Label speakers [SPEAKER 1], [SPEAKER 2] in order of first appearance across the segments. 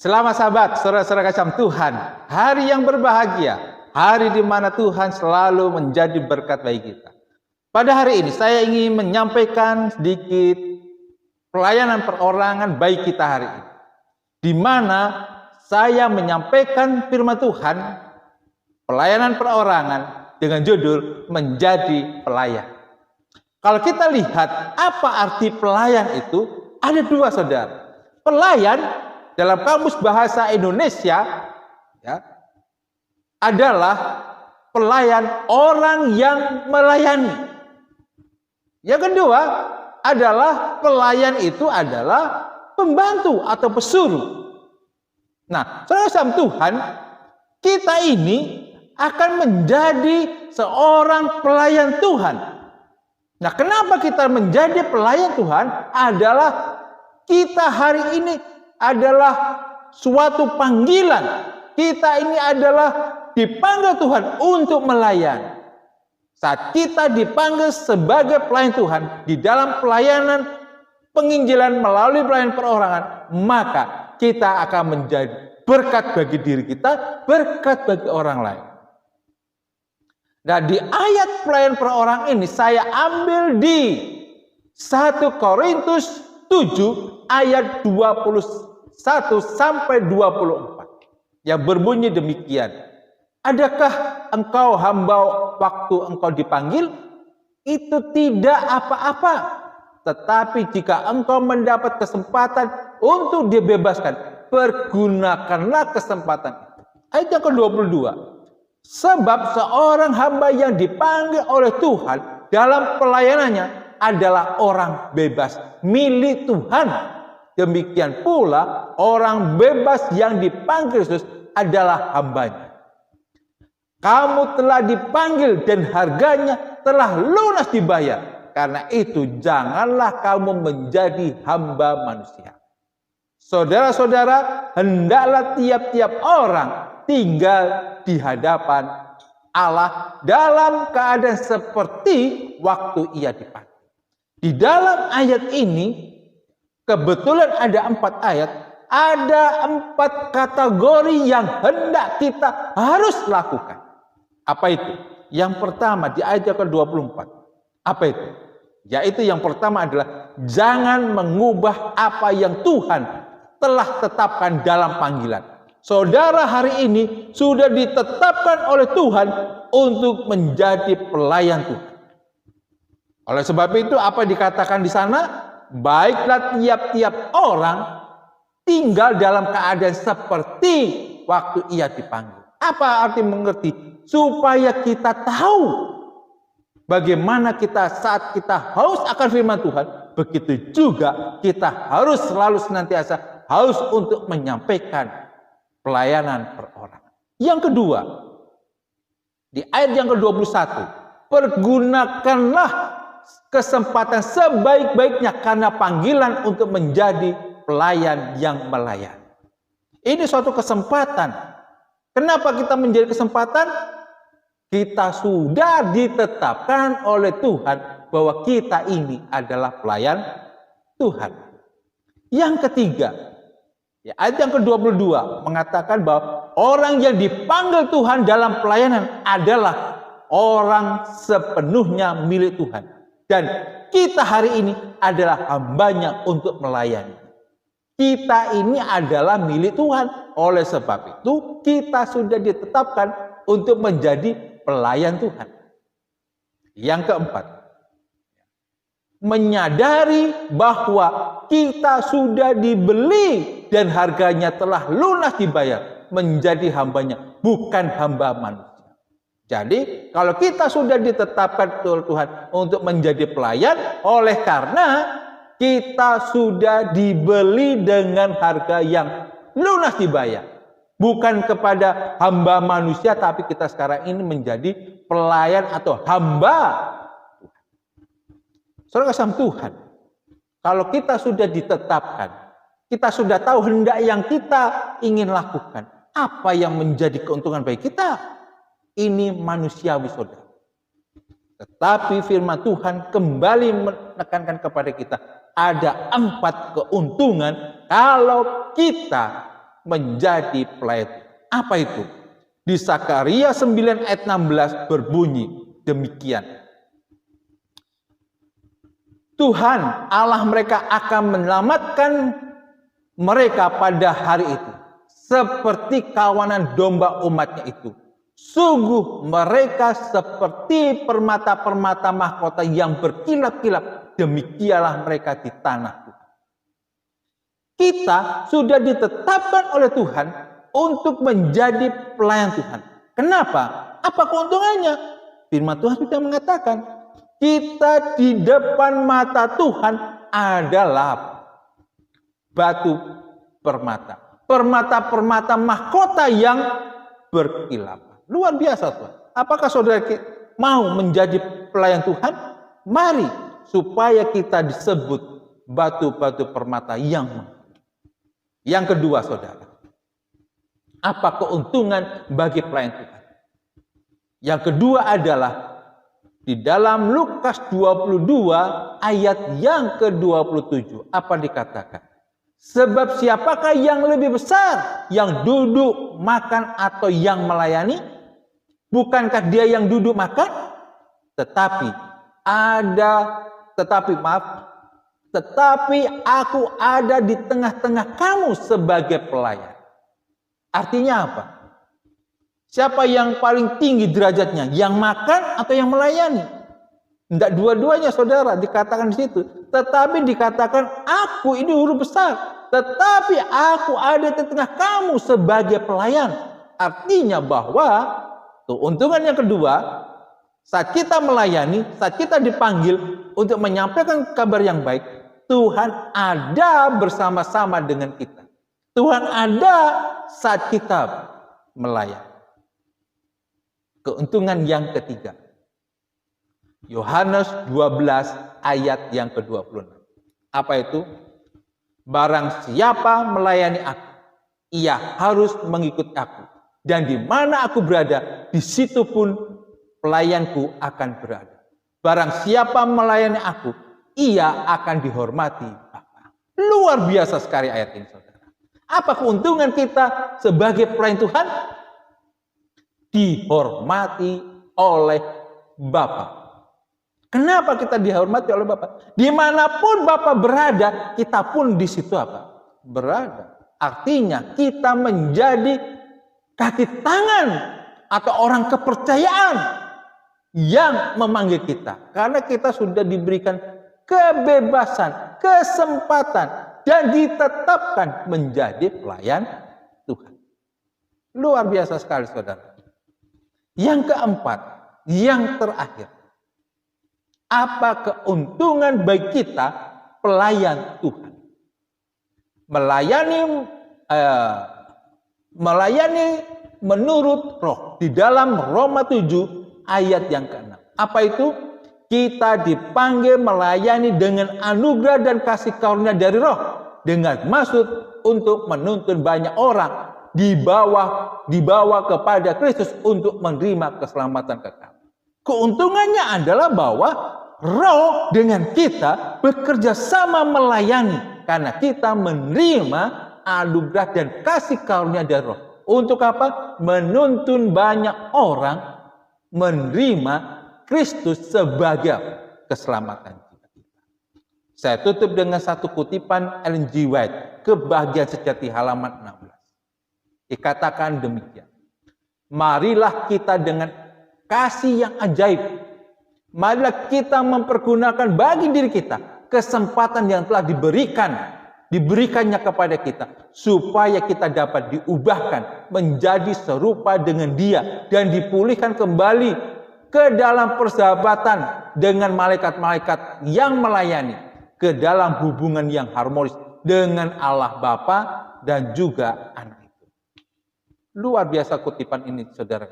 [SPEAKER 1] Selamat sahabat, saudara-saudara kasih Tuhan. Hari yang berbahagia, hari di mana Tuhan selalu menjadi berkat bagi kita. Pada hari ini saya ingin menyampaikan sedikit pelayanan perorangan baik kita hari ini. Di mana saya menyampaikan firman Tuhan, pelayanan perorangan dengan judul menjadi pelayan. Kalau kita lihat apa arti pelayan itu, ada dua saudara. Pelayan dalam kamus bahasa Indonesia ya, adalah pelayan, orang yang melayani. Yang kedua adalah pelayan itu adalah pembantu atau pesuruh. Nah, saudara Tuhan, kita ini akan menjadi seorang pelayan Tuhan. Nah, kenapa kita menjadi pelayan Tuhan? Adalah kita hari ini adalah suatu panggilan. Kita ini adalah dipanggil Tuhan untuk melayani. Saat kita dipanggil sebagai pelayan Tuhan di dalam pelayanan penginjilan melalui pelayanan perorangan, maka kita akan menjadi berkat bagi diri kita, berkat bagi orang lain. Nah, di ayat pelayanan perorangan ini saya ambil di 1 Korintus 7 ayat 21 sampai 24 yang berbunyi demikian. Adakah engkau hamba waktu engkau dipanggil? Itu tidak apa-apa. Tetapi jika engkau mendapat kesempatan untuk dibebaskan, pergunakanlah kesempatan itu. Ayat yang ke-22. Sebab seorang hamba yang dipanggil oleh Tuhan dalam pelayanannya adalah orang bebas milik Tuhan. Demikian pula orang bebas yang dipanggil Yesus adalah hambanya. Kamu telah dipanggil dan harganya telah lunas dibayar. Karena itu janganlah kamu menjadi hamba manusia. Saudara-saudara, hendaklah tiap-tiap orang tinggal di hadapan Allah dalam keadaan seperti waktu ia dipanggil. Di dalam ayat ini, kebetulan ada 4 ayat, ada 4 kategori yang hendak kita harus lakukan. Apa itu? Yang pertama di ayat ke-24. Apa itu? Yaitu yang pertama adalah jangan mengubah apa yang Tuhan telah tetapkan dalam panggilan. Saudara hari ini sudah ditetapkan oleh Tuhan untuk menjadi pelayan Tuhan. Oleh sebab itu apa dikatakan di sana? Baiklah tiap-tiap orang tinggal dalam keadaan seperti waktu ia dipanggil. Apa arti mengerti? Supaya kita tahu bagaimana kita saat kita haus akan firman Tuhan, begitu juga kita harus selalu senantiasa haus untuk menyampaikan pelayanan perorangan. Yang kedua, di ayat yang ke-21, pergunakanlah kesempatan sebaik-baiknya karena panggilan untuk menjadi pelayan yang melayani. Ini suatu kesempatan. Kenapa kita menjadi kesempatan? Kita sudah ditetapkan oleh Tuhan bahwa kita ini adalah pelayan Tuhan. Yang ketiga, ya, ayat yang ke-22 mengatakan bahwa orang yang dipanggil Tuhan dalam pelayanan adalah orang sepenuhnya milik Tuhan. Dan kita hari ini adalah hambanya untuk melayani. Kita ini adalah milik Tuhan. Oleh sebab itu kita sudah ditetapkan untuk menjadi pelayan Tuhan. Yang keempat, menyadari bahwa kita sudah dibeli dan harganya telah lunas dibayar menjadi hambanya, bukan hamba manusia. Jadi kalau kita sudah ditetapkan oleh Tuhan untuk menjadi pelayan, oleh karena kita sudah dibeli dengan harga yang lunas dibayar. Bukan kepada hamba manusia, tapi kita sekarang ini menjadi pelayan atau hamba Tuhan. Saudara kasih Tuhan, kalau kita sudah ditetapkan, kita sudah tahu hendak yang kita ingin lakukan, apa yang menjadi keuntungan bagi kita, ini manusiawi saudara. Tetapi firman Tuhan kembali menekankan kepada kita, ada 4 keuntungan kalau kita menjadi pelayan. Apa itu? Di Sakaria 9 ayat 16 berbunyi demikian. Tuhan Allah mereka akan menyelamatkan mereka pada hari itu, seperti kawanan domba umatnya itu. Sungguh mereka seperti permata-permata mahkota yang berkilat-kilat, demikianlah mereka di tanah Tuhan. Kita sudah ditetapkan oleh Tuhan untuk menjadi pelayan Tuhan. Kenapa? Apa keuntungannya? Firman Tuhan sudah mengatakan, kita di depan mata Tuhan adalah batu permata. Permata-permata mahkota yang berkilapan. Luar biasa Tuhan. Apakah saudara mau menjadi pelayan Tuhan? Mari, supaya kita disebut batu-batu permata yang mahkota. Yang kedua saudara, apa keuntungan bagi pelayan Tuhan? Yang kedua adalah di dalam Lukas 22 ayat yang ke-27. Apa dikatakan? Sebab siapakah yang lebih besar? Yang duduk makan atau yang melayani? Bukankah dia yang duduk makan? Tetapi aku ada di tengah-tengah kamu sebagai pelayan. Artinya apa? Siapa yang paling tinggi derajatnya? Yang makan atau yang melayani? Tidak dua-duanya saudara dikatakan di situ. Tetapi dikatakan aku ini huruf besar. Tetapi aku ada di tengah kamu sebagai pelayan. Artinya bahwa keuntungan yang kedua, saat kita melayani, saat kita dipanggil untuk menyampaikan kabar yang baik, Tuhan ada bersama-sama dengan kita. Tuhan ada saat kita melayani. Keuntungan yang ketiga, Yohanes 12 ayat yang ke-26. Apa itu? Barang siapa melayani aku, ia harus mengikut aku. Dan di mana aku berada, di situ pun pelayanku akan berada. Barang siapa melayani aku, ia akan dihormati Bapa. Luar biasa sekali ayat ini saudara. Apa keuntungan kita sebagai pelayan Tuhan? Dihormati oleh Bapa. Kenapa kita dihormati oleh Bapa? Dimanapun Bapa berada, kita pun di situ apa? Berada. Artinya kita menjadi kaki tangan atau orang kepercayaan yang memanggil kita. Karena kita sudah diberikan kebebasan, kesempatan, dan ditetapkan menjadi pelayan Tuhan. Luar biasa sekali saudara. Yang keempat, yang terakhir. Apa keuntungan bagi kita pelayan Tuhan? Melayani menurut roh. Di dalam Roma 7 ayat yang ke-6. Apa itu? Kita dipanggil melayani dengan anugerah dan kasih karunia dari roh. Dengan maksud untuk menuntun banyak orang dibawa kepada Kristus untuk menerima keselamatan kekal. Keuntungannya adalah bahwa roh dengan kita bekerja sama melayani karena kita menerima anugerah dan kasih karunia dari roh. Untuk apa? Menuntun banyak orang menerima Kristus sebagai keselamatan kita. Saya tutup dengan satu kutipan Ellen G. White, Kebahagiaan Sejati halaman 16. Dikatakan demikian. Marilah kita dengan kasih yang ajaib. Marilah kita mempergunakan bagi diri kita kesempatan yang telah diberikannya kepada kita. Supaya kita dapat diubahkan menjadi serupa dengan Dia. Dan dipulihkan kembali ke dalam persahabatan dengan malaikat-malaikat yang melayani. Ke dalam hubungan yang harmonis dengan Allah Bapa dan juga Anak. Luar biasa kutipan ini, saudara.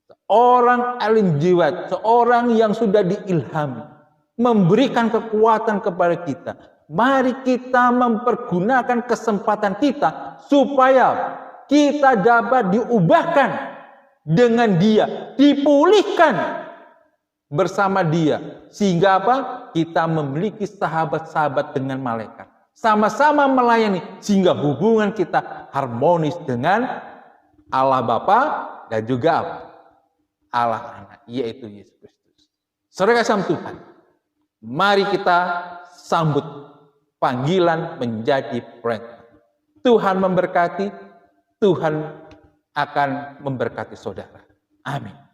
[SPEAKER 1] Seorang Ellen G. White, seorang yang sudah diilhami, memberikan kekuatan kepada kita. Mari kita mempergunakan kesempatan kita supaya kita dapat diubahkan dengan Dia, dipulihkan bersama Dia. Sehingga apa? Kita memiliki sahabat-sahabat dengan malaikat. sama-sama melayani sehingga hubungan kita harmonis dengan Allah Bapa dan juga apa? Allah Anak, yaitu Yesus Kristus. Saudara kasih Tuhan, mari kita sambut panggilan menjadi pelayan. Tuhan memberkati, Tuhan akan memberkati saudara. Amin.